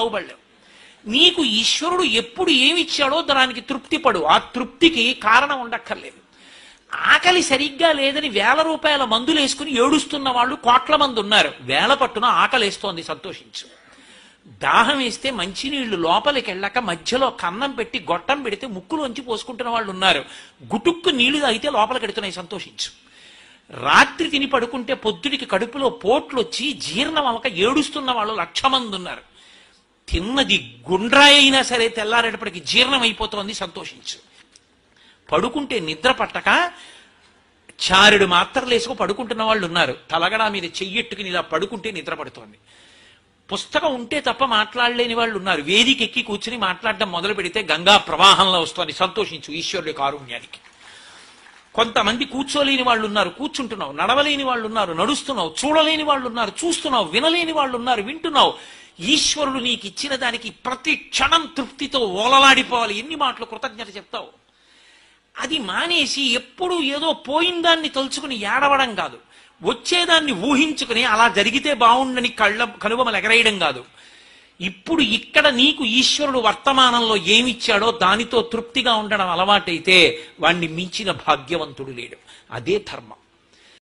బాగుపడలేవు. నీకు ఈశ్వరుడు ఎప్పుడు ఏమిచ్చాడో దానికి తృప్తి పడు. ఆ తృప్తికి కారణం ఉండక్కర్లేదు. ఆకలి సరిగ్గా లేదని 1000 రూపాయల మందులు వేసుకుని ఏడుస్తున్న వాళ్ళు కోట్ల మంది ఉన్నారు. వేల పట్టున ఆకలేస్తోంది, సంతోషించు. దాహం వేస్తే మంచినీళ్లు లోపలికి వెళ్ళక మధ్యలో కన్నం పెట్టి గొట్టం పెడితే ముక్కులోంచి పోసుకుంటున్న వాళ్ళు ఉన్నారు. గుటుక్కు నీళ్లు తాగితే లోపలికి ఎడుతున్నాయి, సంతోషించు. రాత్రి తిని పడుకుంటే పొద్దుడికి కడుపులో పోట్లు వచ్చి జీర్ణం అవ్వక ఏడుస్తున్న వాళ్ళు 1,00,000 మంది ఉన్నారు. తిన్నది గుండ్రాయి అయినా సరే తెల్లారేటప్పటికి జీర్ణం అయిపోతోంది, సంతోషించు. పడుకుంటే నిద్ర పట్టక చారుడు మాత్రలు వేసుకు పడుకుంటున్న వాళ్ళు ఉన్నారు. తలగడా మీద చెయ్యెట్టుకుని ఇలా పడుకుంటే నిద్ర పడుతోంది. పుస్తకం ఉంటే తప్ప మాట్లాడలేని వాళ్ళు ఉన్నారు. వేదిక ఎక్కి కూర్చుని మాట్లాడడం మొదలు పెడితే గంగా ప్రవాహంలో వస్తుంది, సంతోషించు ఈశ్వరుడి కారుణ్యానికి. కొంతమంది కూర్చోలేని వాళ్ళు ఉన్నారు, కూర్చుంటున్నావు. నడవలేని వాళ్ళు ఉన్నారు, నడుస్తున్నావు. చూడలేని వాళ్ళు ఉన్నారు, చూస్తున్నావు. వినలేని వాళ్ళు ఉన్నారు, వింటున్నావు. ఈశ్వరుడు నీకు ఇచ్చిన దానికి ప్రతి క్షణం తృప్తితో ఓలలాడిపోవాలి. ఎన్ని మాటలు కృతజ్ఞత చెప్తావు. అది మానేసి ఎప్పుడు ఏదో పోయిందాన్ని తలుచుకుని ఏడవడం కాదు, వచ్చేదాన్ని ఊహించుకుని అలా జరిగితే బాగుండని కనుబొమలు ఎగరేయడం కాదు. ఇప్పుడు ఇక్కడ నీకు ఈశ్వరుడు వర్తమానంలో ఏమిచ్చాడో దానితో తృప్తిగా ఉండడం అలవాటైతే వాణ్ణి మించిన భాగ్యవంతుడు లేడు. అదే ధర్మం.